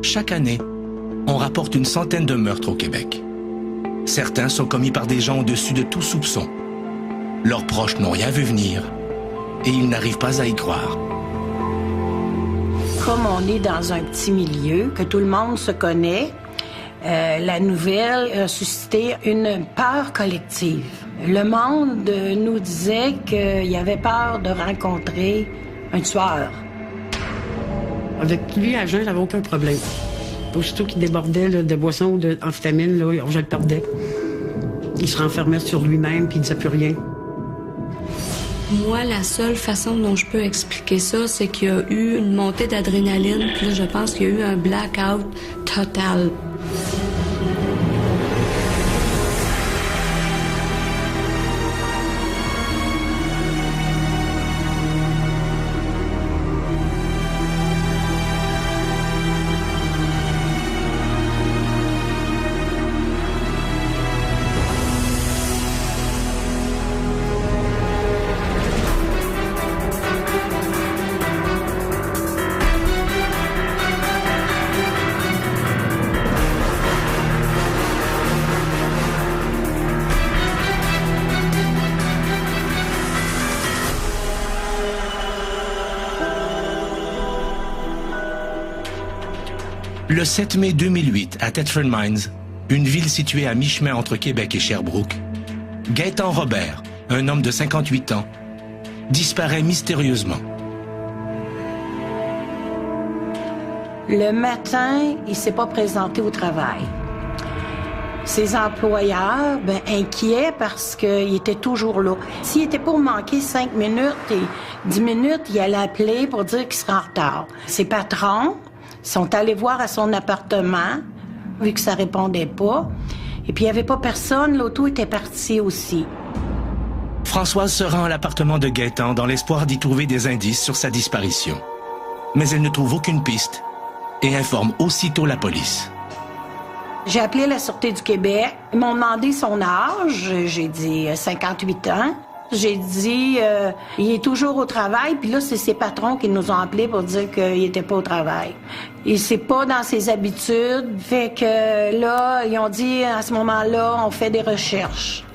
chaque année, on rapporte une centaine de meurtres au Québec. Certains sont commis par des gens au-dessus de tout soupçon. Leurs proches n'ont rien vu venir et ils n'arrivent pas à y croire. Comme on est dans un petit milieu, que tout le monde se connaît, la nouvelle a suscité une peur collective. Le monde nous disait qu'il avait peur de rencontrer un tueur. Avec lui, à jeun, j'avais aucun problème. Aussitôt qu'il débordait là, de boissons ou d'amphétamines, je le perdais. Il se renfermait sur lui-même puis il ne disait plus rien. Moi, la seule façon dont je peux expliquer ça, c'est qu'il y a eu une montée d'adrénaline, puis là, je pense qu'il y a eu un blackout total. Le 7 mai 2008, à Thetford Mines, une ville située à mi-chemin entre Québec et Sherbrooke, Gaétan Robert, un homme de 58 ans, disparaît mystérieusement. Le matin, il ne s'est pas présenté au travail. Ses employeurs, inquiets parce qu'il était toujours là. S'il était pour manquer 5 minutes et 10 minutes, il allait appeler pour dire qu'il serait en retard. Ses patrons sont allés voir à son appartement, vu que ça répondait pas. Et puis, il n'y avait pas personne, l'auto était partie aussi. Françoise se rend à l'appartement de Gaétan dans l'espoir d'y trouver des indices sur sa disparition. Mais elle ne trouve aucune piste et informe aussitôt la police. J'ai appelé la Sûreté du Québec. Ils m'ont demandé son âge. J'ai dit 58 ans. J'ai dit, il est toujours au travail, puis là, c'est ses patrons qui nous ont appelés pour dire qu'il était pas au travail. Et c'est pas dans ses habitudes, fait que là, ils ont dit, à ce moment-là, on fait des recherches.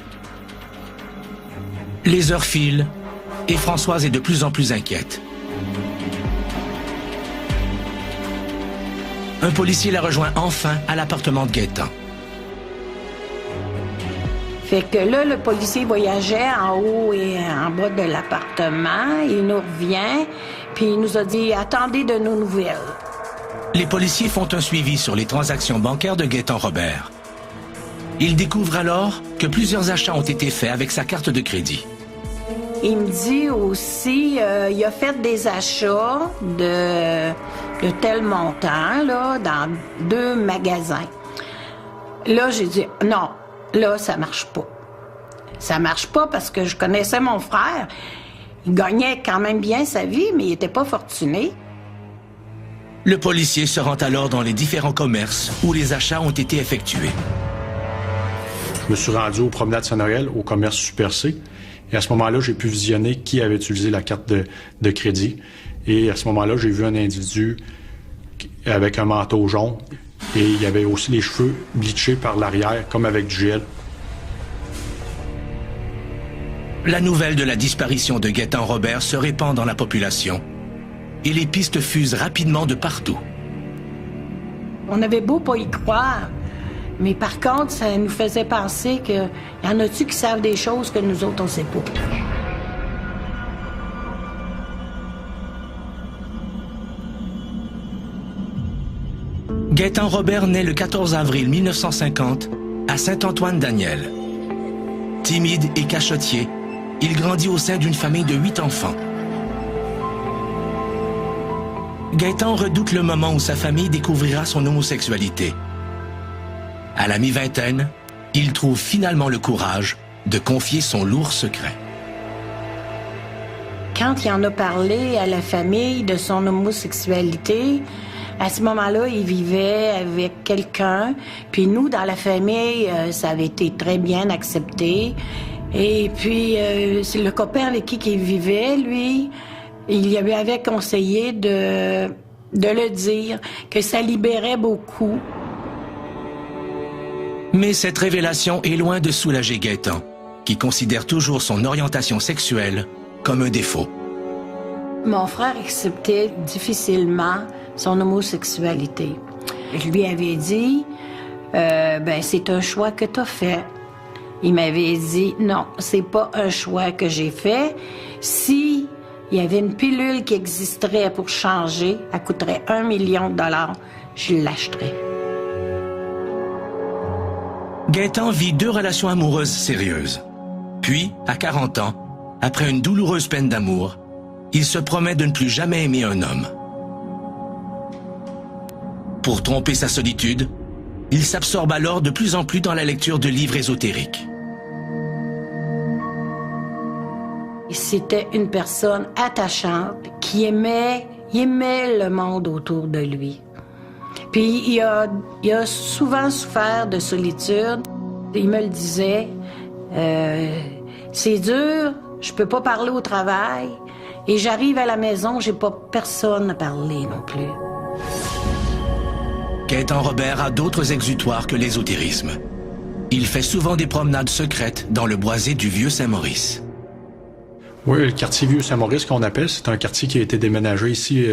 Les heures filent et Françoise est de plus en plus inquiète. Un policier la rejoint enfin à l'appartement de Gaétan. Fait que là, le policier voyageait en haut et en bas de l'appartement. Il nous revient, puis il nous a dit « Attendez de nos nouvelles ». Les policiers font un suivi sur les transactions bancaires de Gaétan Robert. Ils découvrent alors que plusieurs achats ont été faits avec sa carte de crédit. Il me dit aussi, il a fait des achats de tel montant, là, dans 2 magasins. Là, j'ai dit « Non ». Là, ça marche pas. Ça marche pas parce que je connaissais mon frère. Il gagnait quand même bien sa vie, mais il était pas fortuné. Le policier se rend alors dans les différents commerces où les achats ont été effectués. Je me suis rendu au Promenade Saint-Noël, au commerce Super C. Et à ce moment-là, j'ai pu visionner qui avait utilisé la carte de crédit. Et à ce moment-là, j'ai vu un individu avec un manteau jaune. Et il y avait aussi les cheveux bleachés par l'arrière, comme avec du gel. La nouvelle de la disparition de Gaétan Robert se répand dans la population. Et les pistes fusent rapidement de partout. On avait beau pas y croire, mais par contre, ça nous faisait penser qu'il y en a-tu qui savent des choses que nous autres, on sait pas. Gaétan Robert naît le 14 avril 1950 à Saint-Antoine-Daniel. Timide et cachotier, il grandit au sein d'une famille de 8 enfants. Gaétan redoute le moment où sa famille découvrira son homosexualité. À la mi-vingtaine, il trouve finalement le courage de confier son lourd secret. Quand il en a parlé à la famille de son homosexualité, à ce moment-là, il vivait avec quelqu'un. Puis nous, dans la famille, ça avait été très bien accepté. Et puis, c'est le copain avec qui il vivait, lui, il lui avait conseillé de de le dire, que ça libérait beaucoup. Mais cette révélation est loin de soulager Gaétan, qui considère toujours son orientation sexuelle comme un défaut. Mon frère acceptait difficilement son homosexualité. Je lui avais dit, c'est un choix que tu as fait. Il m'avait dit, non, c'est pas un choix que j'ai fait. Si il y avait une pilule qui existerait pour changer, elle coûterait 1 million de dollars, je l'achèterais. Gaétan vit 2 relations amoureuses sérieuses. Puis, à 40 ans, après une douloureuse peine d'amour, il se promet de ne plus jamais aimer un homme. Pour tromper sa solitude, il s'absorbe alors de plus en plus dans la lecture de livres ésotériques. C'était une personne attachante qui aimait le monde autour de lui. Puis il a souvent souffert de solitude. Il me le disait, c'est dur, je peux pas parler au travail, et j'arrive à la maison, j'ai pas personne à parler non plus. Gaétan Robert a d'autres exutoires que l'ésotérisme. Il fait souvent des promenades secrètes dans le boisé du Vieux-Saint-Maurice. Oui, le quartier Vieux-Saint-Maurice qu'on appelle, c'est un quartier qui a été déménagé ici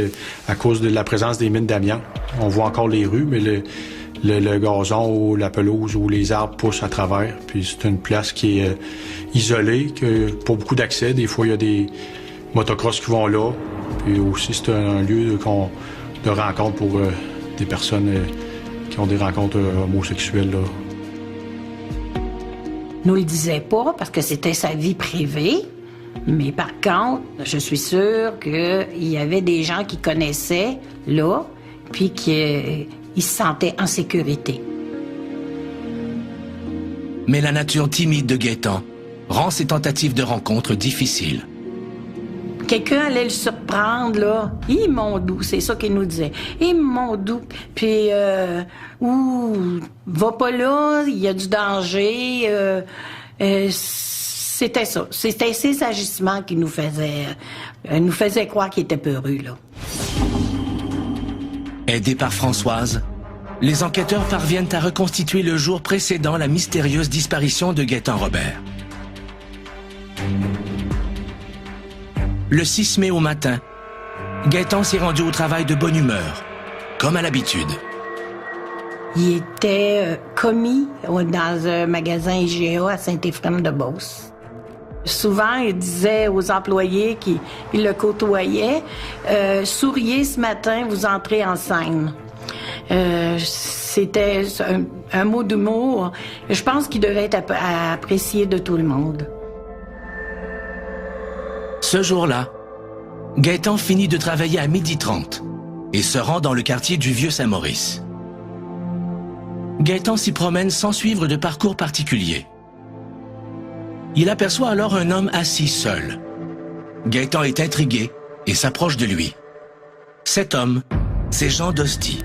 à cause de la présence des mines d'amiante. On voit encore les rues, mais le gazon ou la pelouse ou les arbres poussent à travers. Puis c'est une place qui est isolée, que pas beaucoup d'accès. Des fois, il y a des motocross qui vont là. Puis aussi, c'est un lieu de rencontre pour des personnes qui ont des rencontres homosexuelles, là. Nous le disait pas parce que c'était sa vie privée. Mais par contre, je suis sûre qu'il y avait des gens qui connaissaient là, puis qui se sentaient en sécurité. Mais la nature timide de Gaétan rend ses tentatives de rencontre difficiles. Quelqu'un allait le surprendre, là. « Hi, mon doux », c'est ça qu'il nous disait. « Hi, mon doux ». Puis, va pas là, il y a du danger. C'était ça. C'était ces agissements qui nous faisaient croire qu'il était peureux, là. Aidés par Françoise, les enquêteurs parviennent à reconstituer le jour précédant la mystérieuse disparition de Gaétan Robert. Le 6 mai au matin, Gaétan s'est rendu au travail de bonne humeur, comme à l'habitude. Il était commis dans un magasin IGA à Saint-Éphrem-de-Beauce. Souvent, il disait aux employés qui le côtoyaient, « Souriez ce matin, vous entrez en scène ». C'était un mot d'humour. Je pense qu'il devait être apprécié de tout le monde. Ce jour-là, Gaétan finit de travailler à 12h30 et se rend dans le quartier du Vieux-Saint-Maurice. Gaétan s'y promène sans suivre de parcours particulier. Il aperçoit alors un homme assis seul. Gaétan est intrigué et s'approche de lui. Cet homme, c'est Jean Dostie.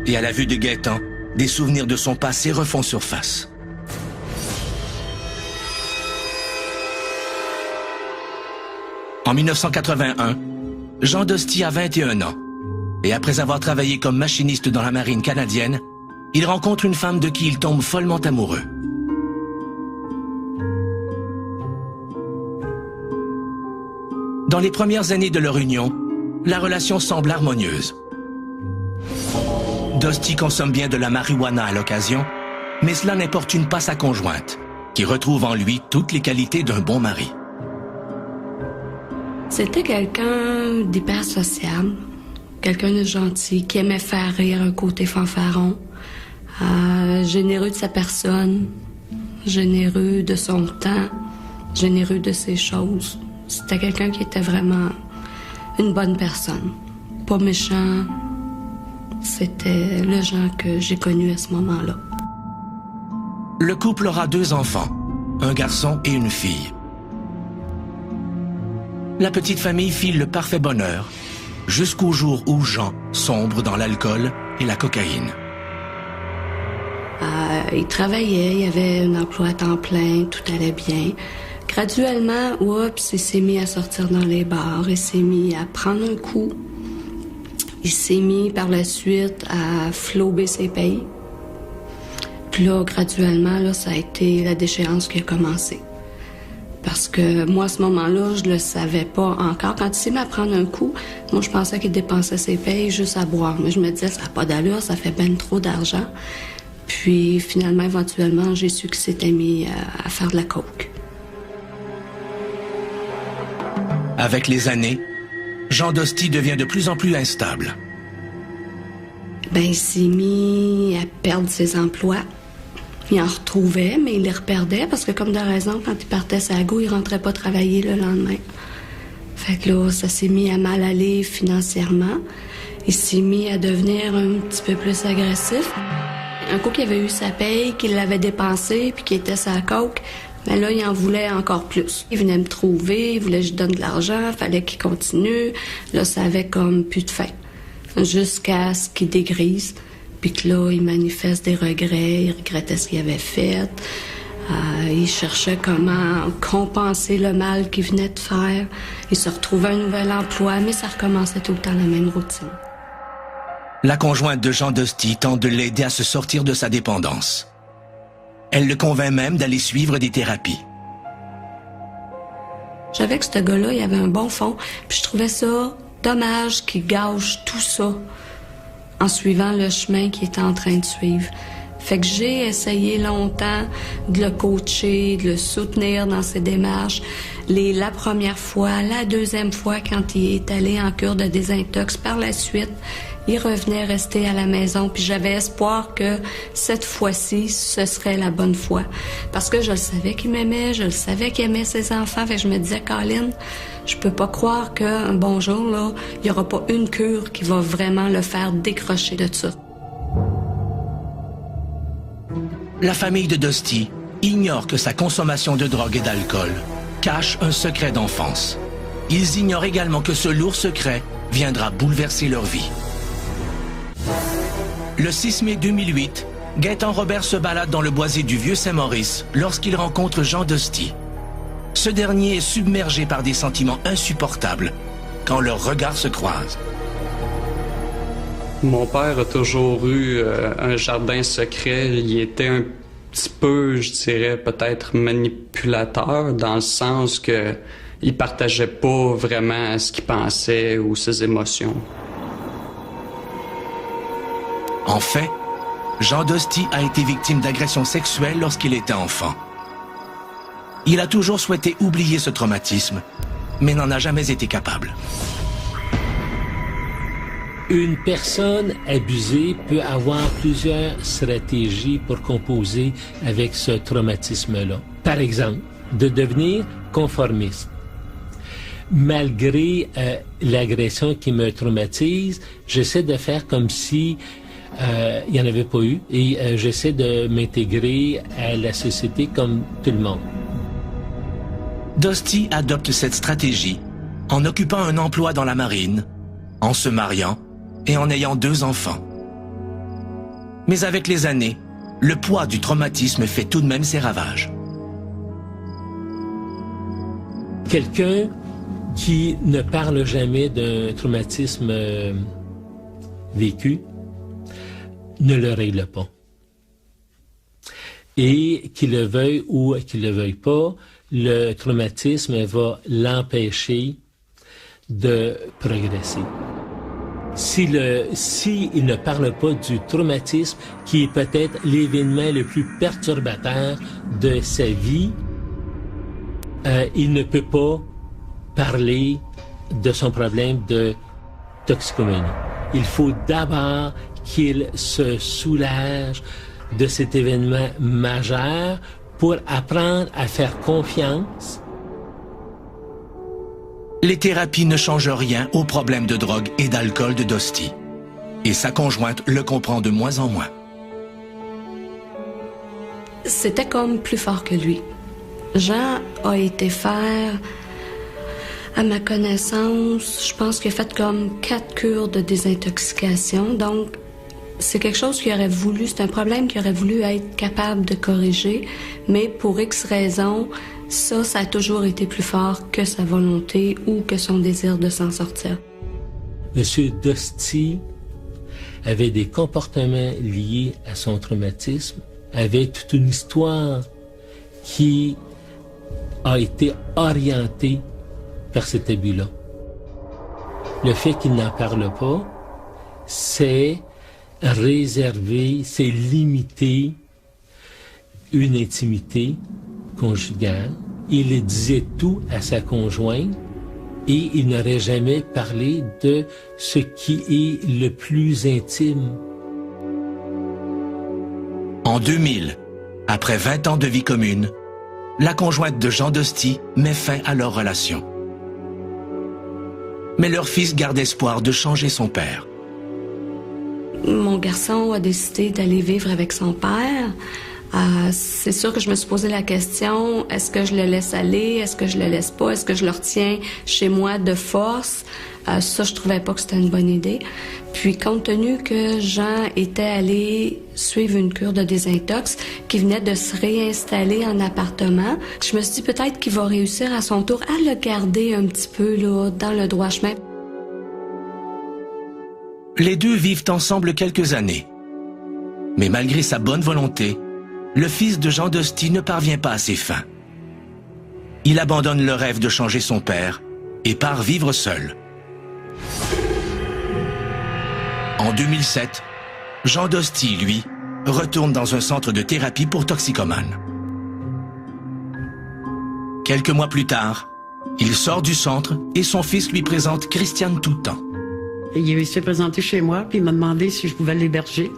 Et à la vue de Gaétan, des souvenirs de son passé refont surface. En 1981, Jean Dostie a 21 ans. Et après avoir travaillé comme machiniste dans la marine canadienne, il rencontre une femme de qui il tombe follement amoureux. Dans les premières années de leur union, la relation semble harmonieuse. Dostie consomme bien de la marijuana à l'occasion, mais cela n'importune pas sa conjointe, qui retrouve en lui toutes les qualités d'un bon mari. C'était quelqu'un d'hyper sociable, quelqu'un de gentil, qui aimait faire rire, un côté fanfaron, généreux de sa personne, généreux de son temps, généreux de ses choses. C'était quelqu'un qui était vraiment une bonne personne, pas méchant. C'était le Jean que j'ai connu à ce moment-là. Le couple aura 2 enfants, un garçon et une fille. La petite famille file le parfait bonheur, jusqu'au jour où Jean sombre dans l'alcool et la cocaïne. Il travaillait, il avait un emploi à temps plein, tout allait bien. Graduellement, il s'est mis à sortir dans les bars, il s'est mis à prendre un coup. Il s'est mis par la suite à flober ses payes. Puis là, graduellement, là, ça a été la déchéance qui a commencé. Parce que moi, à ce moment-là, je le savais pas encore. Quand il s'est mis à prendre un coup, moi, je pensais qu'il dépensait ses payes juste à boire. Mais je me disais, ça n'a pas d'allure, ça fait ben trop d'argent. Puis finalement, éventuellement, j'ai su qu'il s'était mis à faire de la coke. Avec les années, Jean Dostie devient de plus en plus instable. Ben, il s'est mis à perdre ses emplois. Il en retrouvait, mais il les reperdait parce que, comme de raison, quand il partait sa go, il rentrait pas travailler le lendemain. Fait que là, ça s'est mis à mal aller financièrement. Il s'est mis à devenir un petit peu plus agressif. Un coup qu'il avait eu sa paye, qu'il l'avait dépensé, puis qu'il était sa coke, mais là, il en voulait encore plus. Il venait me trouver, il voulait que je donne de l'argent, fallait qu'il continue. Là, ça avait comme plus de fin. Jusqu'à ce qu'il dégrise, puis que là, il manifeste des regrets, il regrettait ce qu'il avait fait. Il cherchait comment compenser le mal qu'il venait de faire. Il se retrouvait un nouvel emploi, mais ça recommençait tout le temps la même routine. La conjointe de Jean Dostie tente de l'aider à se sortir de sa dépendance. Elle le convainc même d'aller suivre des thérapies. Je savais que ce gars-là, il avait un bon fond, puis je trouvais ça dommage qu'il gâche tout ça en suivant le chemin qu'il était en train de suivre. Fait que j'ai essayé longtemps de le coacher, de le soutenir dans ses démarches. La première fois, la deuxième fois, quand il est allé en cure de désintox, par la suite, il revenait rester à la maison, puis j'avais espoir que cette fois-ci, ce serait la bonne fois. Parce que je le savais qu'il m'aimait, je le savais qu'il aimait ses enfants, fait que je me disais, Colin, je peux pas croire qu'un bon jour, là, il y aura pas une cure qui va vraiment le faire décrocher de ça. La famille de Dostie ignore que sa consommation de drogue et d'alcool cache un secret d'enfance. Ils ignorent également que ce lourd secret viendra bouleverser leur vie. Le 6 mai 2008, Gaétan Robert se balade dans le boisé du Vieux-Saint-Maurice lorsqu'il rencontre Jean Dostie. Ce dernier est submergé par des sentiments insupportables quand leurs regards se croisent. Mon père a toujours eu un jardin secret. Il était un petit peu, je dirais, peut-être manipulateur, dans le sens que il partageait pas vraiment ce qu'il pensait ou ses émotions. En fait, Jean Dostie a été victime d'agressions sexuelles lorsqu'il était enfant. Il a toujours souhaité oublier ce traumatisme, mais n'en a jamais été capable. Une personne abusée peut avoir plusieurs stratégies pour composer avec ce traumatisme-là. Par exemple, de devenir conformiste. Malgré l'agression qui me traumatise, j'essaie de faire comme si il n'y en avait pas eu et j'essaie de m'intégrer à la société comme tout le monde. Dostie adopte cette stratégie en occupant un emploi dans la marine, en se mariant et en ayant 2 enfants. Mais avec les années, le poids du traumatisme fait tout de même ses ravages. Quelqu'un qui ne parle jamais d'un traumatisme vécu ne le règle pas. Et qu'il le veuille ou qu'il le veuille pas, le traumatisme va l'empêcher de progresser. Si il ne parle pas du traumatisme, qui est peut-être l'événement le plus perturbateur de sa vie, il ne peut pas parler de son problème de toxicomanie. Il faut d'abord qu'il se soulage de cet événement majeur pour apprendre à faire confiance. Les thérapies ne changent rien au problème de drogue et d'alcool de Dostie. Et sa conjointe le comprend de moins en moins. C'était comme plus fort que lui. Jean a été faire, à ma connaissance, je pense qu'il a fait comme 4 cures de désintoxication. Donc, c'est quelque chose qu'il aurait voulu, c'est un problème qu'il aurait voulu être capable de corriger, mais pour X raisons, ça a toujours été plus fort que sa volonté ou que son désir de s'en sortir. M. Dosti avait des comportements liés à son traumatisme, avait toute une histoire qui a été orientée par cet abus-là. Le fait qu'il n'en parle pas, c'est réserver, c'est limiter une intimité conjugale. Il disait tout à sa conjointe et il n'aurait jamais parlé de ce qui est le plus intime. En 2000, après 20 ans de vie commune, la conjointe de Jean Dosti met fin à leur relation. Mais leur fils garde espoir de changer son père. Mon garçon a décidé d'aller vivre avec son père. C'est sûr que je me suis posé la question, est-ce que je le laisse aller, est-ce que je le laisse pas, est-ce que je le retiens chez moi de force? Ça, je trouvais pas que c'était une bonne idée. Puis, compte tenu que Jean était allé suivre une cure de désintox, qui venait de se réinstaller en appartement, je me suis dit peut-être qu'il va réussir à son tour à le garder un petit peu là, dans le droit chemin. Les deux vivent ensemble quelques années. Mais malgré sa bonne volonté, le fils de Jean Dosti ne parvient pas à ses fins. Il abandonne le rêve de changer son père et part vivre seul. En 2007, Jean Dosti, lui, retourne dans un centre de thérapie pour toxicomanes. Quelques mois plus tard, il sort du centre et son fils lui présente Christiane Toutan. Il s'est présenté chez moi, puis il m'a demandé si je pouvais l'héberger.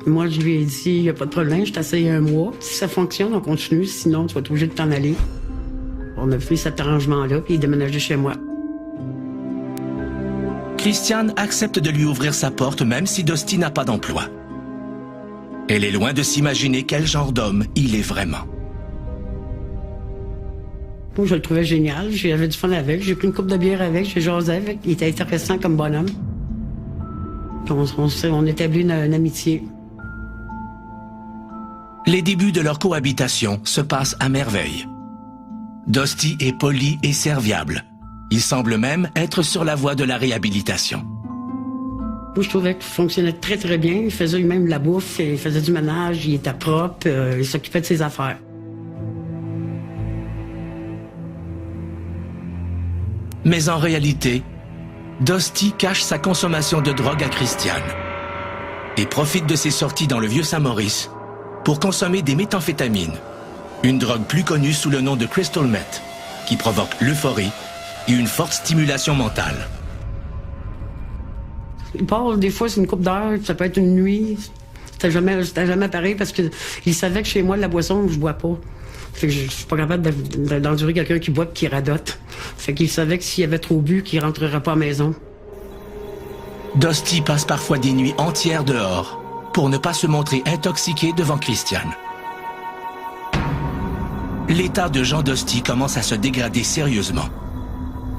Moi, je lui ai dit, il n'y a pas de problème, je t'essaye un mois. Si ça fonctionne, on continue, sinon tu vas être obligé de t'en aller. On a fait cet arrangement-là, puis il déménageait chez moi. Christiane accepte de lui ouvrir sa porte même si Dosti n'a pas d'emploi. Elle est loin de s'imaginer quel genre d'homme il est vraiment. Moi, je le trouvais génial, j'avais du fun avec, j'ai pris une coupe de bière avec, j'ai jasé avec, il était intéressant comme bonhomme. On établit une amitié. Les débuts de leur cohabitation se passent à merveille. Dosti est poli et serviable. Il semble même être sur la voie de la réhabilitation. Moi, je trouvais qu'il fonctionnait très, très bien. Il faisait lui-même la bouffe, il faisait du ménage, il était propre, il s'occupait de ses affaires. Mais en réalité, Dosti cache sa consommation de drogue à Christiane et profite de ses sorties dans le vieux Saint-Maurice pour consommer des méthamphétamines, une drogue plus connue sous le nom de crystal meth, qui provoque l'euphorie et une forte stimulation mentale. Il part, des fois, c'est une couple d'heures, ça peut être une nuit. C'était jamais pareil parce qu'il savait que chez moi, de la boisson, je bois pas. Fait que je suis pas capable d'endurer quelqu'un qui boit et qui radote. Fait qu'il savait que s'il avait trop bu, qu'il rentrerait pas à la maison. Dosti passe parfois des nuits entières dehors pour ne pas se montrer intoxiqué devant Christiane. L'état de Jean Dosti commence à se dégrader sérieusement.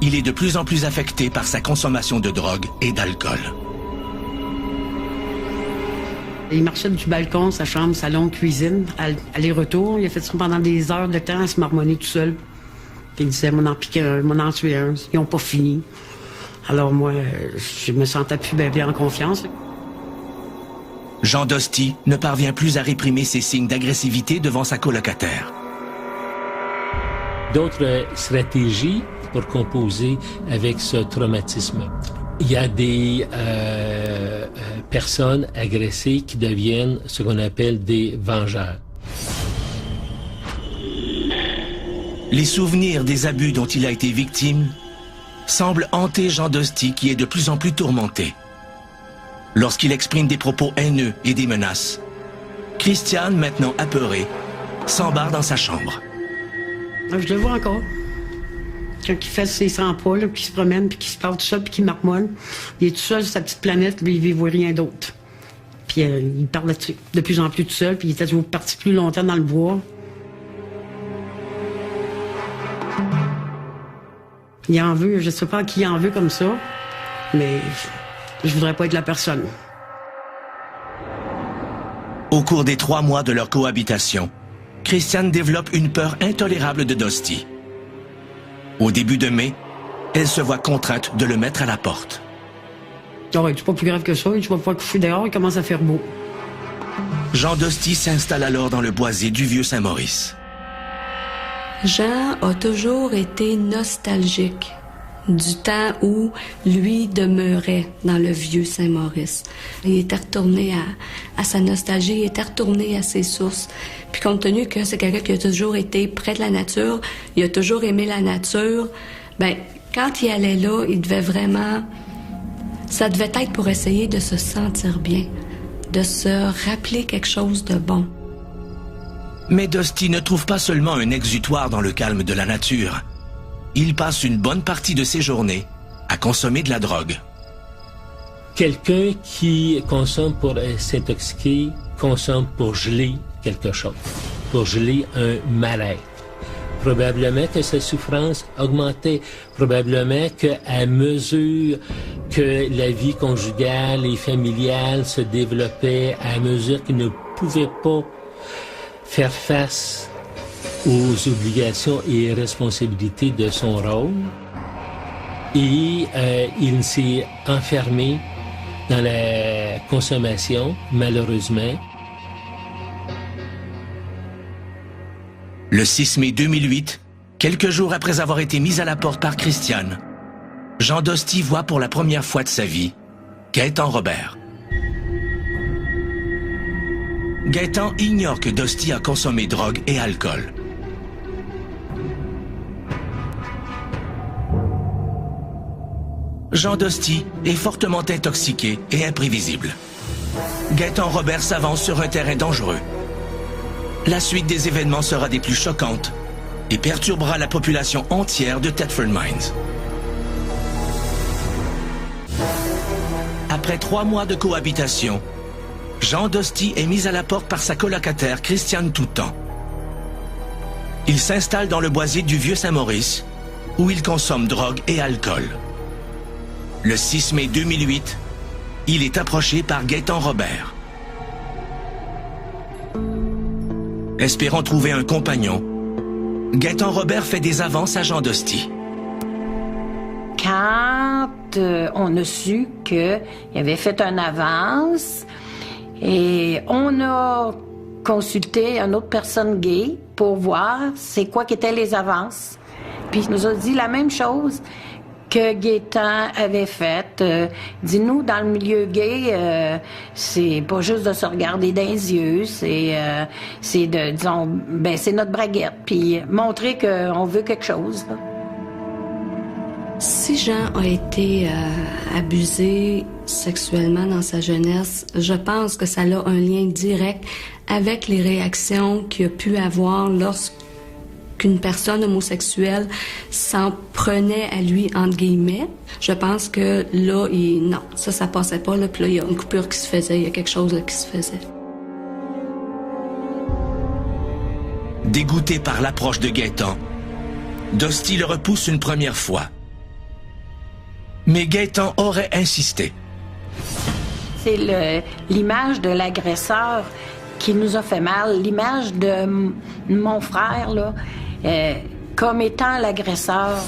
Il est de plus en plus affecté par sa consommation de drogue et d'alcool. Il marchait du balcon, sa chambre, salon, cuisine, aller-retour. Il a fait ça pendant des heures de temps à se marmonner tout seul. Puis il disait, m'en en piquer un, m'en en tuer un. Ils n'ont pas fini. Alors moi, je me sentais plus bien en confiance. Jean Dosti ne parvient plus à réprimer ses signes d'agressivité devant sa colocataire. D'autres stratégies pour composer avec ce traumatisme. Il y a des personnes agressées qui deviennent ce qu'on appelle des vengeurs. Les souvenirs des abus dont il a été victime semblent hanter Jean Dosti qui est de plus en plus tourmenté. Lorsqu'il exprime des propos haineux et des menaces, Christiane, maintenant apeurée, s'embarque dans sa chambre. Je le vois encore. Quand il fait ses 100 pas, là, puis il se promène, puis qu'il se parle tout seul, puis qu'il marmonne, il est tout seul sur sa petite planète, lui, il ne voit rien d'autre. Puis il parle de plus en plus tout seul, puis il était toujours parti plus longtemps dans le bois. Il en veut, je ne sais pas à qui il en veut comme ça, mais je voudrais pas être la personne. Au cours des 3 mois de leur cohabitation, Christiane développe une peur intolérable de Dosti. Au début de mai, elle se voit contrainte de le mettre à la porte. Alors, c'est pas plus grave que ça. Tu vas pas coucher dehors, il commence à faire beau. Jean Dostie s'installe alors dans le boisé du Vieux-Saint-Maurice. Jean a toujours été nostalgique du temps où lui demeurait dans le Vieux-Saint-Maurice. Il était retourné à sa nostalgie, il était retourné à ses sources. Puis compte tenu que c'est quelqu'un qui a toujours été près de la nature, il a toujours aimé la nature, ben quand il allait là, il devait vraiment... Ça devait être pour essayer de se sentir bien, de se rappeler quelque chose de bon. Mais Dostie ne trouve pas seulement un exutoire dans le calme de la nature. Il passe une bonne partie de ses journées à consommer de la drogue. Quelqu'un qui consomme pour s'intoxiquer, consomme pour geler quelque chose, pour geler un mal-être. Probablement que sa souffrance augmentait, probablement qu'à mesure que la vie conjugale et familiale se développait, à mesure qu'il ne pouvait pas faire face aux obligations et responsabilités de son rôle, et il s'est enfermé dans la consommation, malheureusement. Le 6 mai 2008, quelques jours après avoir été mis à la porte par Christiane, Jean Dostie voit pour la première fois de sa vie Gaétan Robert. Gaétan ignore que Dostie a consommé drogue et alcool. Jean Dostie est fortement intoxiqué et imprévisible. Gaétan Robert s'avance sur un terrain dangereux. La suite des événements sera des plus choquantes et perturbera la population entière de Thetford Mines. Après 3 mois de cohabitation, Jean Dostie est mis à la porte par sa colocataire Christiane Toutan. Il s'installe dans le boisé du Vieux-Saint-Maurice, où il consomme drogue et alcool. Le 6 mai 2008, il est approché par Gaétan Robert. Espérant trouver un compagnon, Gaétan Robert fait des avances à Jean Dostie. Quand on a su qu'il avait fait une avance, et on a consulté une autre personne gay pour voir c'est quoi qu'étaient les avances. Puis il nous a dit la même chose que Gaétan avait fait. Dis-nous, dans le milieu gay, c'est pas juste de se regarder dans les yeux, c'est de, disons, ben c'est notre braguette, puis montrer qu'on veut quelque chose. Là. Si Jean a été abusé sexuellement dans sa jeunesse, je pense que ça a un lien direct avec les réactions qu'il a pu avoir lorsqu'une personne homosexuelle s'en prenait à lui, entre guillemets. Je pense que là, non, ça passait pas. Là, puis là, il y a une coupure qui se faisait, il y a quelque chose là, qui se faisait. Dégoûté par l'approche de Gaétan, Dostie le repousse une première fois. Mais Gaétan aurait insisté. C'est l'image de l'agresseur qui nous a fait mal, l'image de mon frère, là, comme étant l'agresseur.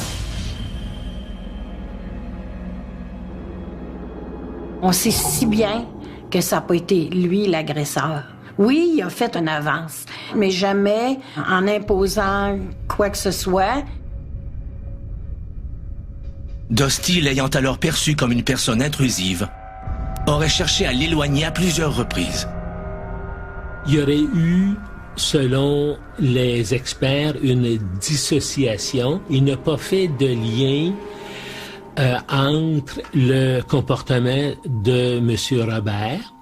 On sait si bien que ça n'a pas été lui l'agresseur. Oui, il a fait une avance, mais jamais en imposant quoi que ce soit. Dostie, l'ayant alors perçu comme une personne intrusive, aurait cherché à l'éloigner à plusieurs reprises. Il y aurait eu, selon les experts, une dissociation. Il n'a pas fait de lien entre le comportement de M. Robert,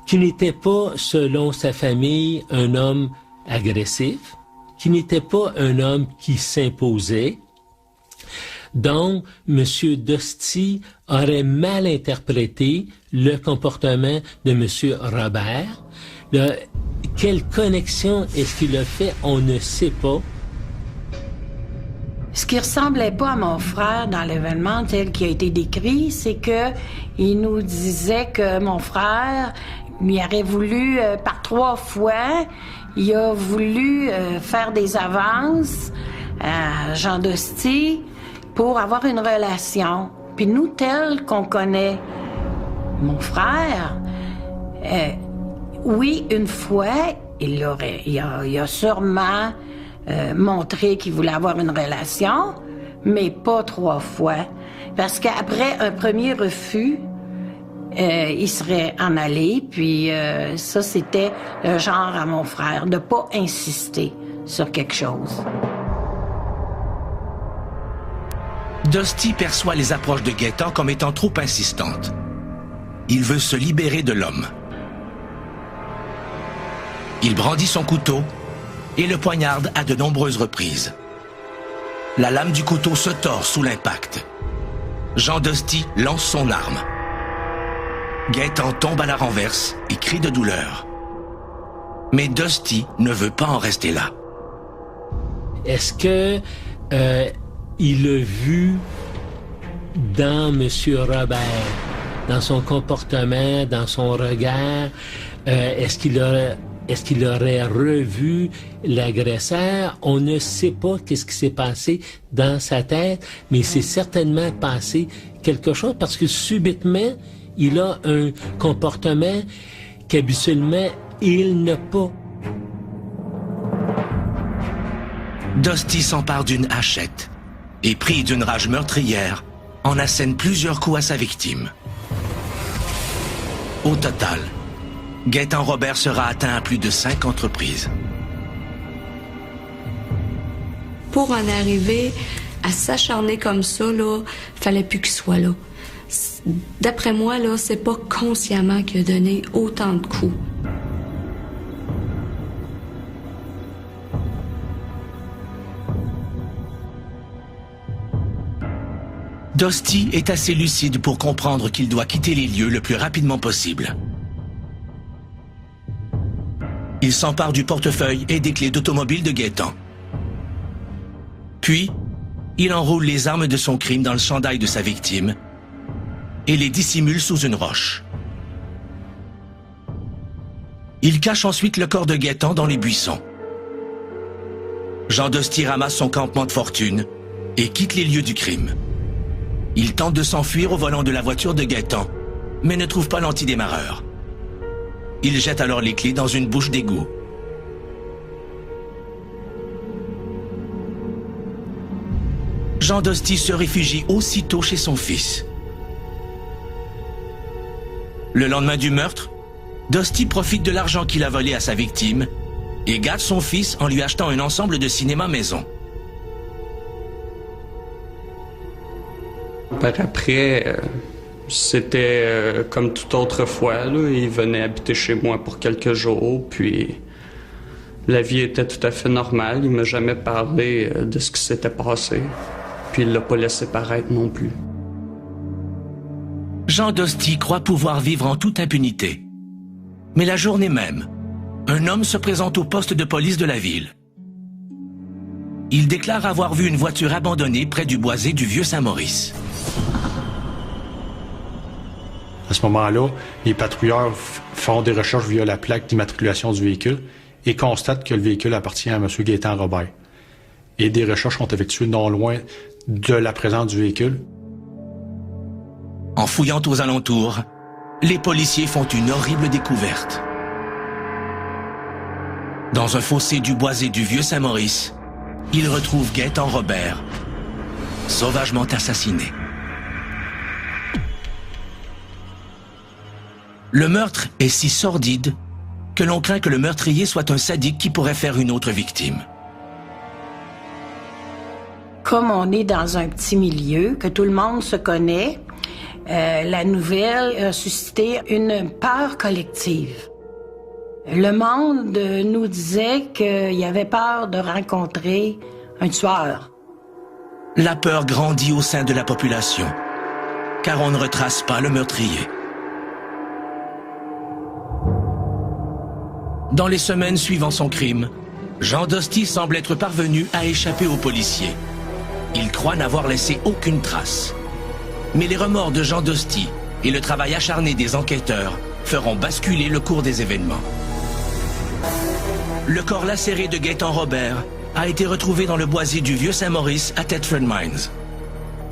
qui n'était pas, selon sa famille, un homme agressif, qui n'était pas un homme qui s'imposait. Donc, M. Dostie aurait mal interprété le comportement de M. Robert. Quelle connexion est-ce qu'il a fait? On ne sait pas. Ce qui ressemblait pas à mon frère dans l'événement tel qu'il a été décrit, c'est que il nous disait que mon frère, il aurait voulu, par 3 fois, il a voulu faire des avances à Jean Dostie pour avoir une relation. Puis nous, tel qu'on connaît Mon frère, oui, une fois, il a sûrement montré qu'il voulait avoir une relation, mais pas 3 fois. Parce qu'après un premier refus, il serait en allé, puis ça, c'était le genre à mon frère, de pas insister sur quelque chose. Dusty perçoit les approches de Gaétan comme étant trop insistantes. Il veut se libérer de l'homme. Il brandit son couteau et le poignarde à de nombreuses reprises. La lame du couteau se tord sous l'impact. Jean Dusty lance son arme. Gaétan tombe à la renverse et crie de douleur. Mais Dusty ne veut pas en rester là. Est-ce que il a vu dans M. Robert, dans son comportement, dans son regard, est-ce qu'il aurait revu l'agresseur? On ne sait pas qu'est-ce qui s'est passé dans sa tête, mais il s'est certainement passé quelque chose parce que subitement, il a un comportement qu'habituellement, il n'a pas. Dusty s'empare d'une hachette et, pris d'une rage meurtrière, en assène plusieurs coups à sa victime. Au total, Gaétan Robert sera atteint à plus de 50 reprises. Pour en arriver à s'acharner comme ça, là, fallait plus qu'il soit là. D'après moi, là, c'est pas consciemment qu'il a donné autant de coups. Dusty est assez lucide pour comprendre qu'il doit quitter les lieux le plus rapidement possible. Il s'empare du portefeuille et des clés d'automobile de Gaétan. Puis, il enroule les armes de son crime dans le chandail de sa victime et les dissimule sous une roche. Il cache ensuite le corps de Gaétan dans les buissons. Jean Dusty ramasse son campement de fortune et quitte les lieux du crime. Il tente de s'enfuir au volant de la voiture de Gaétan, mais ne trouve pas l'antidémarreur. Il jette alors les clés dans une bouche d'égout. Jean Dusty se réfugie aussitôt chez son fils. Le lendemain du meurtre, Dusty profite de l'argent qu'il a volé à sa victime et gâte son fils en lui achetant un ensemble de cinéma maison. Par après, c'était comme toute autre fois, là. Il venait habiter chez moi pour quelques jours, puis la vie était tout à fait normale. Il m'a jamais parlé de ce qui s'était passé, puis il l'a pas laissé paraître non plus. Jean Dusty croit pouvoir vivre en toute impunité. Mais la journée même, un homme se présente au poste de police de la ville. Il déclare avoir vu une voiture abandonnée près du boisé du Vieux-Saint-Maurice. À ce moment-là, les patrouilleurs font des recherches via la plaque d'immatriculation du véhicule et constatent que le véhicule appartient à M. Gaétan Robert. Et des recherches sont effectuées non loin de la présence du véhicule. En fouillant aux alentours, les policiers font une horrible découverte. Dans un fossé du boisé du Vieux-Saint-Maurice, ils retrouvent Gaétan Robert, sauvagement assassiné. Le meurtre est si sordide que l'on craint que le meurtrier soit un sadique qui pourrait faire une autre victime. Comme on est dans un petit milieu, que tout le monde se connaît, la nouvelle a suscité une peur collective. Le monde nous disait qu'il y avait peur de rencontrer un tueur. La peur grandit au sein de la population, car on ne retrace pas le meurtrier. Dans les semaines suivant son crime, Jean Dusty semble être parvenu à échapper aux policiers. Il croit n'avoir laissé aucune trace. Mais les remords de Jean Dusty et le travail acharné des enquêteurs feront basculer le cours des événements. Le corps lacéré de Gaétan Robert a été retrouvé dans le boisé du Vieux-Saint-Maurice à Thetford Mines.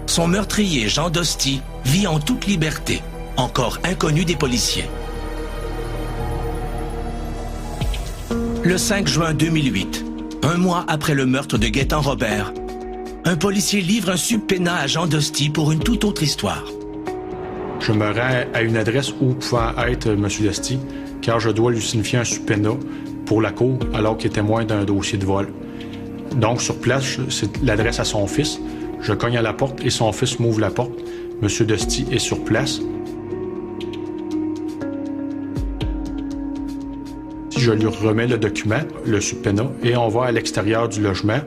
Son meurtrier, Jean Dusty, vit en toute liberté, encore inconnu des policiers. Le 5 juin 2008, un mois après le meurtre de Gaétan Robert, un policier livre un subpénat à Jean Dostie pour une toute autre histoire. Je me rends à une adresse où pouvait être M. Dostie, car je dois lui signifier un subpénat pour la cour, alors qu'il est témoin d'un dossier de vol. Donc, sur place, c'est l'adresse à son fils. Je cogne à la porte et son fils m'ouvre la porte. M. Dostie est sur place. Je lui remets le document, le subpénat, et on va à l'extérieur du logement.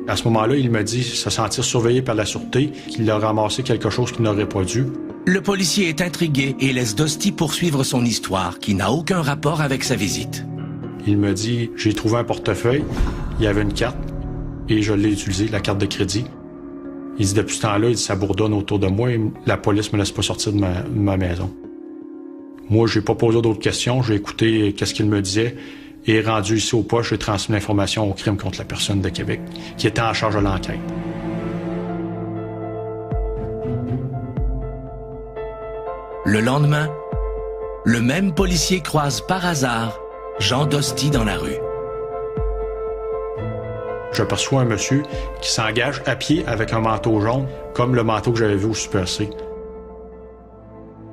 À ce moment-là, il me dit se sentir surveillé par la sûreté, qu'il a ramassé quelque chose qu'il n'aurait pas dû. Le policier est intrigué et laisse Dostie poursuivre son histoire, qui n'a aucun rapport avec sa visite. Il me dit « J'ai trouvé un portefeuille, il y avait une carte, et je l'ai utilisée, la carte de crédit. » Il dit « Depuis ce temps-là, il dit, ça bourdonne autour de moi et la police me laisse pas sortir de ma maison. » Moi, j'ai pas posé d'autres questions, j'ai écouté qu'est-ce qu'il me disait, et rendu ici au poste, j'ai transmis l'information au crime contre la personne de Québec, qui était en charge de l'enquête. Le lendemain, le même policier croise par hasard Jean Dostie dans la rue. J'aperçois un monsieur qui s'engage à pied avec un manteau jaune, comme le manteau que j'avais vu au Super C.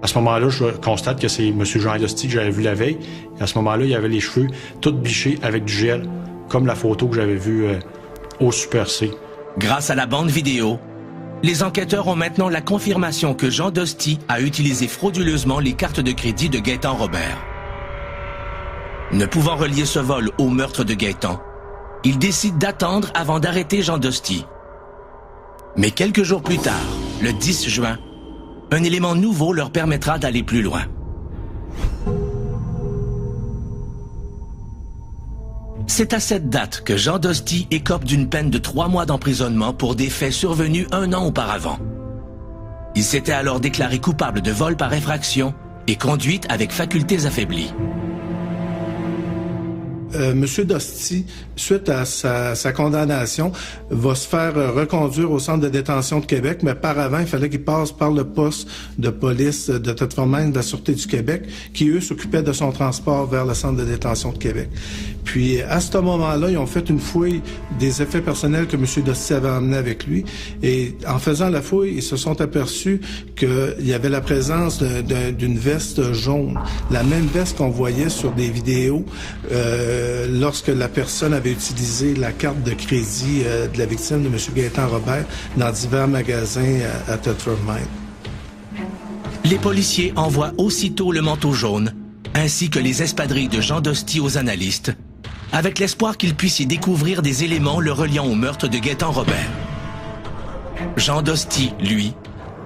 À ce moment-là, je constate que c'est M. Jean Dostie que j'avais vu la veille. Et à ce moment-là, il avait les cheveux tout bichés avec du gel, comme la photo que j'avais vue au Super C. Grâce à la bande vidéo, les enquêteurs ont maintenant la confirmation que Jean Dostie a utilisé frauduleusement les cartes de crédit de Gaétan Robert. Ne pouvant relier ce vol au meurtre de Gaétan, ils décident d'attendre avant d'arrêter Jean Dostie. Mais quelques jours plus tard, le 10 juin, un élément nouveau leur permettra d'aller plus loin. C'est à cette date que Jean Dostie écope d'une peine de 3 mois d'emprisonnement pour des faits survenus 1 an auparavant. Il s'était alors déclaré coupable de vol par effraction et conduite avec facultés affaiblies. Monsieur Dostie, suite à sa condamnation, va se faire reconduire au centre de détention de Québec, mais par avant, il fallait qu'il passe par le poste de police de Tetford-Mines de la Sûreté du Québec, qui, eux, s'occupaient de son transport vers le centre de détention de Québec. Puis, à ce moment-là, ils ont fait une fouille des effets personnels que monsieur Dostie avait emmenés avec lui, et en faisant la fouille, ils se sont aperçus qu'il y avait la présence d'une veste jaune, la même veste qu'on voyait sur des vidéos lorsque la personne avait utilisé la carte de crédit de la victime de M. Gaétan Robert dans divers magasins à Tetford-Mines. Les policiers envoient aussitôt le manteau jaune, ainsi que les espadrilles de Jean Dostie aux analystes, avec l'espoir qu'ils puissent y découvrir des éléments le reliant au meurtre de Gaétan Robert. Jean Dostie, lui,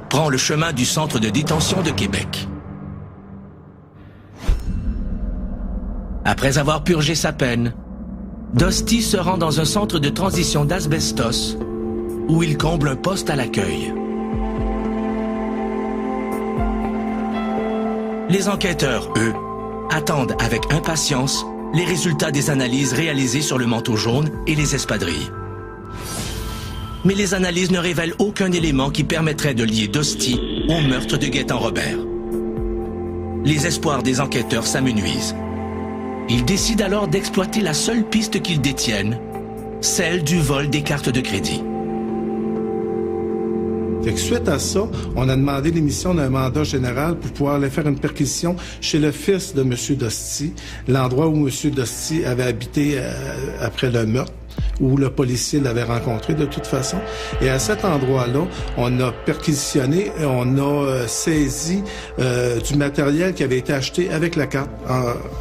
prend le chemin du centre de détention de Québec. Après avoir purgé sa peine, Dostie se rend dans un centre de transition d'asbestos où il comble un poste à l'accueil. Les enquêteurs, eux, attendent avec impatience les résultats des analyses réalisées sur le manteau jaune et les espadrilles. Mais les analyses ne révèlent aucun élément qui permettrait de lier Dostie au meurtre de Gaétan Robert. Les espoirs des enquêteurs s'amenuisent. Ils décident alors d'exploiter la seule piste qu'ils détiennent, celle du vol des cartes de crédit. Fait que suite à ça, on a demandé l'émission d'un mandat général pour pouvoir aller faire une perquisition chez le fils de M. Dostie, l'endroit où M. Dostie avait habité après le meurtre, où le policier l'avait rencontré de toute façon. Et à cet endroit-là, on a perquisitionné et on a saisi du matériel qui avait été acheté avec la carte,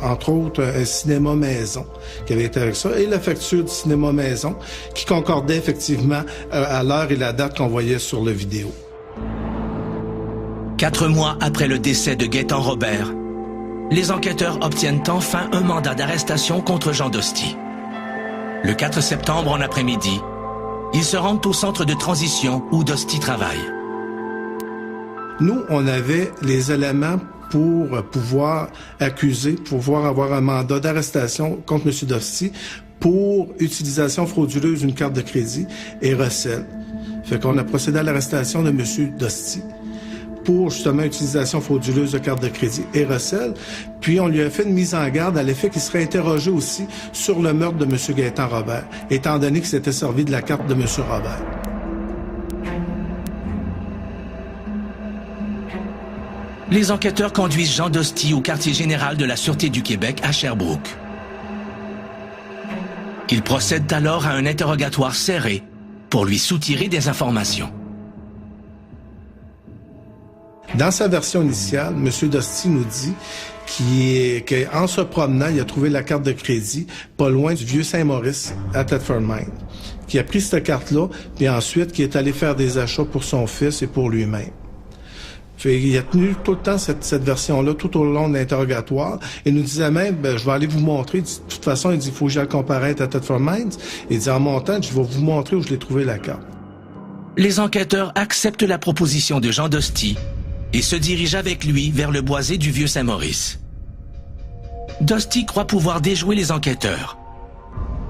entre autres un cinéma maison qui avait été avec ça, et la facture du cinéma maison qui concordait effectivement à l'heure et la date qu'on voyait sur le vidéo. 4 mois après le décès de Gaétan Robert, les enquêteurs obtiennent enfin un mandat d'arrestation contre Jean Dostie. Le 4 septembre en après-midi, ils se rendent au centre de transition où Dostie travaille. Nous, on avait les éléments pour pouvoir accuser, pour pouvoir avoir un mandat d'arrestation contre M. Dostie pour utilisation frauduleuse d'une carte de crédit et recel. Fait qu'on a procédé à l'arrestation de M. Dostie. pour justement utilisation frauduleuse de carte de crédit et recel. Puis on lui a fait une mise en garde à l'effet qu'il serait interrogé aussi sur le meurtre de M. Gaétan Robert, étant donné qu'il s'était servi de la carte de M. Robert. Les enquêteurs conduisent Jean Dostie au quartier général de la Sûreté du Québec à Sherbrooke. Ils procèdent alors à un interrogatoire serré pour lui soutirer des informations. Dans sa version initiale, M. Dostie nous dit qu'en se promenant, il a trouvé la carte de crédit pas loin du vieux Saint-Maurice à Thetford Mines, qui a pris cette carte-là, puis ensuite qui est allé faire des achats pour son fils et pour lui-même. Il a tenu tout le temps cette version-là tout au long de l'interrogatoire. Il nous disait même, je vais aller vous montrer. De toute façon, il dit, il faut que j'aille comparaître à Thetford Mines. Il dit, en montant, je vais vous montrer où je l'ai trouvé la carte. Les enquêteurs acceptent la proposition de Jean Dostie et se dirigent avec lui vers le boisé du vieux Saint-Maurice. Dostie croit pouvoir déjouer les enquêteurs.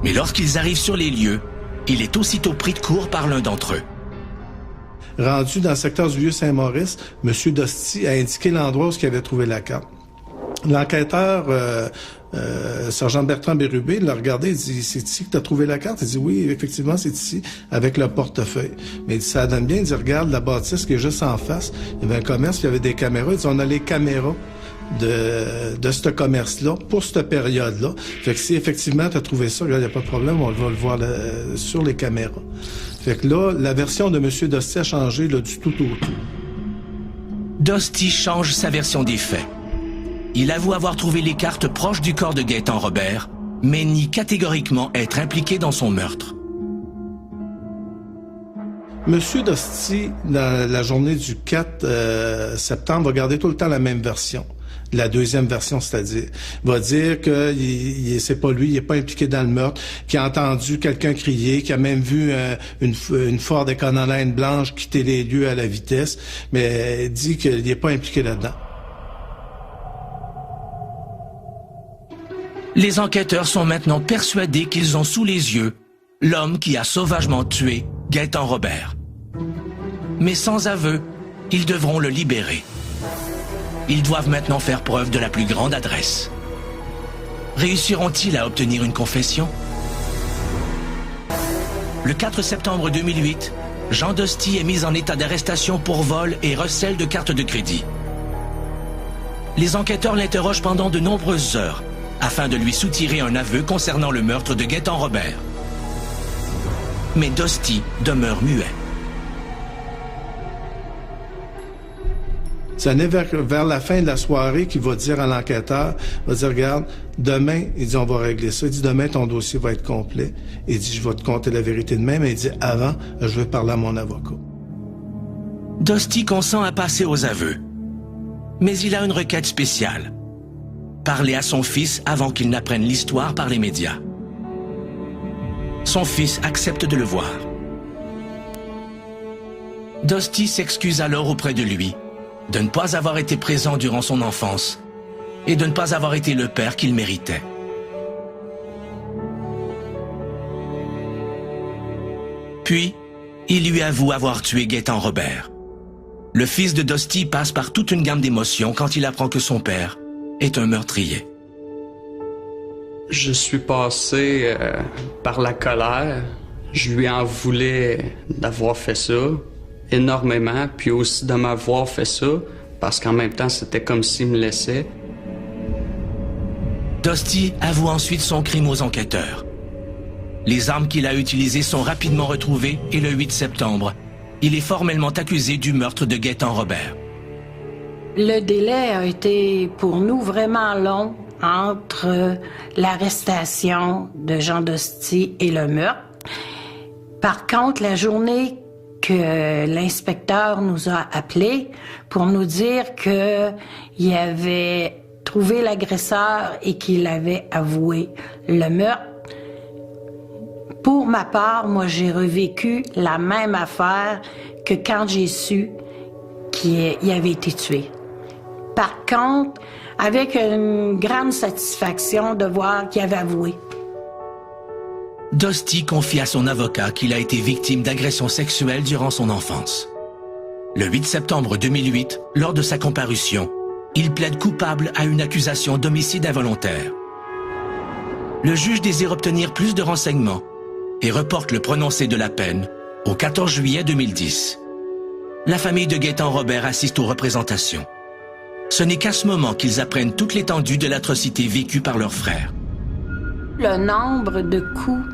Mais lorsqu'ils arrivent sur les lieux, il est aussitôt pris de court par l'un d'entre eux. Rendu dans le secteur du Vieux-Saint-Maurice, M. Dostie a indiqué l'endroit où il avait trouvé la carte. L'enquêteur, sergent Bertrand Bérubé, l'a regardé, il dit, c'est ici que tu as trouvé la carte? Il dit, oui, effectivement, c'est ici, avec le portefeuille. Mais il dit, ça donne bien, il dit, regarde la bâtisse qui est juste en face. Il y avait un commerce, il y avait des caméras. Il dit, on a les caméras de ce commerce-là pour cette période-là. Fait que si effectivement tu as trouvé ça, il n'y a pas de problème, on va le voir sur les caméras. Fait que là, la version de M. Dostie a changé là, du tout au tout. Dostie change sa version des faits. Il avoue avoir trouvé les cartes proches du corps de Gaétan Robert, mais nie catégoriquement être impliqué dans son meurtre. M. Dostie, dans la journée du 4 septembre, va garder tout le temps la même version. La deuxième version, c'est-à-dire, va dire que c'est pas lui, il est pas impliqué dans le meurtre, qu'il a entendu quelqu'un crier, qu'il a même vu une Ford Econoline blanche quitter les lieux à la vitesse, mais dit qu'il n'est pas impliqué là-dedans. Les enquêteurs sont maintenant persuadés qu'ils ont sous les yeux l'homme qui a sauvagement tué Gaétan Robert. Mais sans aveu, ils devront le libérer. Ils doivent maintenant faire preuve de la plus grande adresse. Réussiront-ils à obtenir une confession? Le 4 septembre 2008, Jean Dostie est mis en état d'arrestation pour vol et recel de cartes de crédit. Les enquêteurs l'interrogent pendant de nombreuses heures afin de lui soutirer un aveu concernant le meurtre de Gaétan Robert. Mais Dostie demeure muet. Ça n'est vers la fin de la soirée qu'il va dire à l'enquêteur, va dire, regarde, demain, il dit, on va régler ça. Il dit, demain, ton dossier va être complet. Il dit, je vais te conter la vérité demain, mais il dit, avant, je vais parler à mon avocat. Dostie consent à passer aux aveux. Mais il a une requête spéciale. Parler à son fils avant qu'il n'apprenne l'histoire par les médias. Son fils accepte de le voir. Dostie s'excuse alors auprès de lui de ne pas avoir été présent durant son enfance et de ne pas avoir été le père qu'il méritait. Puis, il lui avoue avoir tué Gaétan Robert. Le fils de Dostie passe par toute une gamme d'émotions quand il apprend que son père est un meurtrier. Je suis passé par la colère. Je lui en voulais d'avoir fait ça énormément, puis aussi de m'avoir fait ça, parce qu'en même temps, c'était comme s'il me laissait. Dostie avoue ensuite son crime aux enquêteurs. Les armes qu'il a utilisées sont rapidement retrouvées et le 8 septembre, il est formellement accusé du meurtre de Gaétan Robert. Le délai a été pour nous vraiment long entre l'arrestation de Jean Dostie et le meurtre. Par contre, la journée que l'inspecteur nous a appelés pour nous dire qu'il avait trouvé l'agresseur et qu'il avait avoué le meurtre, pour ma part, moi, j'ai revécu la même affaire que quand j'ai su qu'il avait été tué. Par contre, avec une grande satisfaction de voir qu'il avait avoué. Dostie confie à son avocat qu'il a été victime d'agressions sexuelles durant son enfance. Le 8 septembre 2008, lors de sa comparution, il plaide coupable à une accusation d'homicide involontaire. Le juge désire obtenir plus de renseignements et reporte le prononcé de la peine au 14 juillet 2010. La famille de Gaétan Robert assiste aux représentations. Ce n'est qu'à ce moment qu'ils apprennent toute l'étendue de l'atrocité vécue par leur frère. Le nombre de coups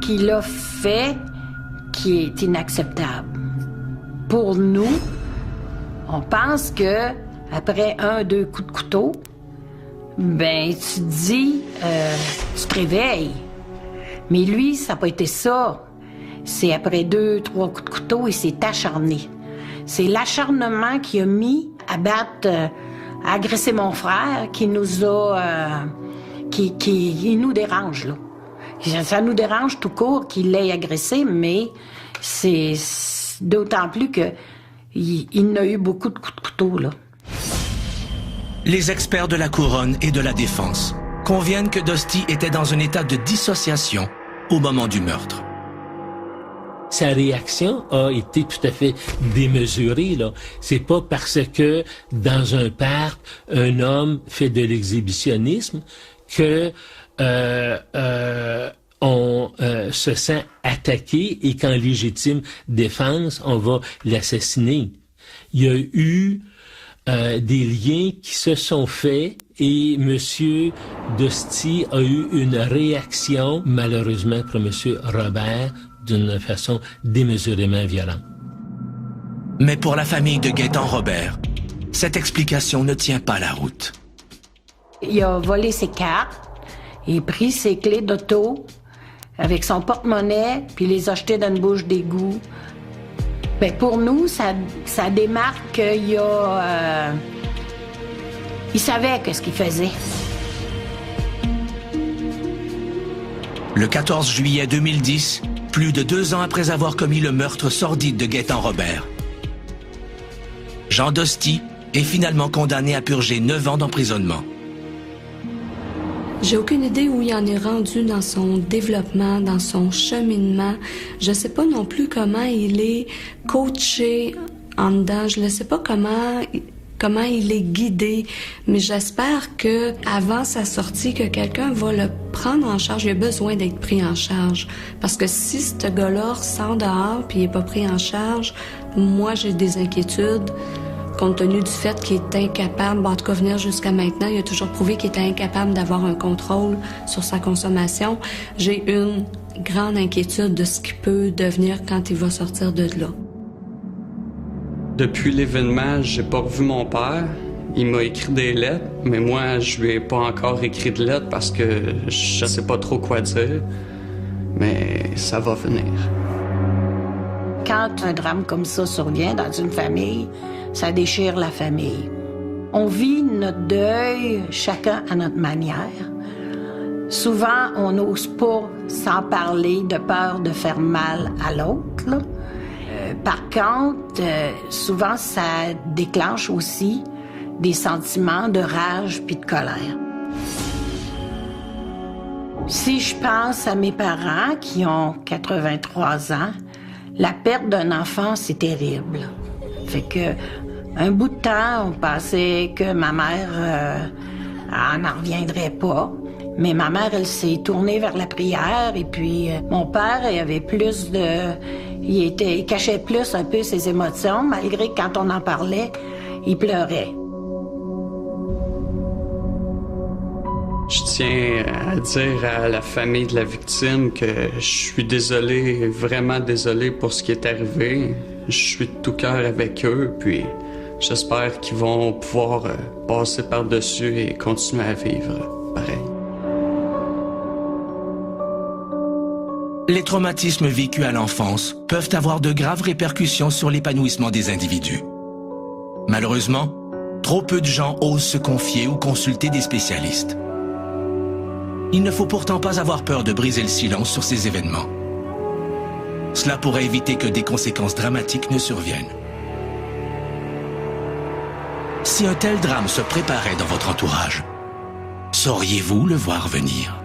qu'il a fait qui est inacceptable. Pour nous, on pense que après 1-2 coups de couteau, ben tu te dis, tu te réveilles. Mais lui, ça n'a pas été ça. C'est après 2-3 coups de couteau, il s'est acharné. C'est l'acharnement qui a mis à battre, à agresser mon frère, qui nous a, qui nous dérange, là. Ça nous dérange tout court qu'il l'ait agressé, mais c'est d'autant plus que il n'a eu beaucoup de coups de couteau, là. Les experts de la couronne et de la défense conviennent que Dosti était dans un état de dissociation au moment du meurtre. Sa réaction a été tout à fait démesurée, là. C'est pas parce que dans un parc, un homme fait de l'exhibitionnisme que on se sent attaqué et qu'en légitime défense, on va l'assassiner. Il y a eu des liens qui se sont faits et M. Dosti a eu une réaction, malheureusement pour M. Robert, d'une façon démesurément violente. Mais pour la famille de Gaétan Robert, cette explication ne tient pas la route. Il a volé ses cartes, il a pris ses clés d'auto avec son porte-monnaie, puis les a jetées dans une bouche d'égout. Ben pour nous, ça démarque qu'il y a... il savait ce qu'il faisait. Le 14 juillet 2010, plus de 2 ans après avoir commis le meurtre sordide de Gaétan Robert, Jean Dosti est finalement condamné à purger 9 ans d'emprisonnement. J'ai aucune idée où il en est rendu dans son développement, dans son cheminement. Je sais pas non plus comment il est coaché en dedans. Je ne sais pas comment il est guidé, mais j'espère que avant sa sortie, que quelqu'un va le prendre en charge. Il a besoin d'être pris en charge. Parce que si ce gars-là sort dehors puis il n'est pas pris en charge, moi j'ai des inquiétudes. Compte tenu du fait qu'il est incapable, en tout cas venir jusqu'à maintenant, il a toujours prouvé qu'il était incapable d'avoir un contrôle sur sa consommation. J'ai une grande inquiétude de ce qu'il peut devenir quand il va sortir de là. Depuis l'événement, j'ai pas revu mon père. Il m'a écrit des lettres, mais moi, je lui ai pas encore écrit de lettres parce que je sais pas trop quoi dire. Mais ça va venir. Quand un drame comme ça survient dans une famille, ça déchire la famille. On vit notre deuil chacun à notre manière. Souvent, on n'ose pas s'en parler de peur de faire mal à l'autre, là. Par contre, souvent, ça déclenche aussi des sentiments de rage puis de colère. Si je pense à mes parents qui ont 83 ans, la perte d'un enfant, c'est terrible. Fait que un bout de temps, on pensait que ma mère en reviendrait pas. Mais ma mère, elle s'est tournée vers la prière. Et puis, mon père, il avait plus de... Il cachait plus un peu ses émotions, malgré que quand on en parlait, il pleurait. Je tiens à dire à la famille de la victime que je suis désolé, vraiment désolé pour ce qui est arrivé. Je suis de tout cœur avec eux, puis j'espère qu'ils vont pouvoir passer par-dessus et continuer à vivre pareil. Les traumatismes vécus à l'enfance peuvent avoir de graves répercussions sur l'épanouissement des individus. Malheureusement, trop peu de gens osent se confier ou consulter des spécialistes. Il ne faut pourtant pas avoir peur de briser le silence sur ces événements. Cela pourrait éviter que des conséquences dramatiques ne surviennent. Si un tel drame se préparait dans votre entourage, sauriez-vous le voir venir ?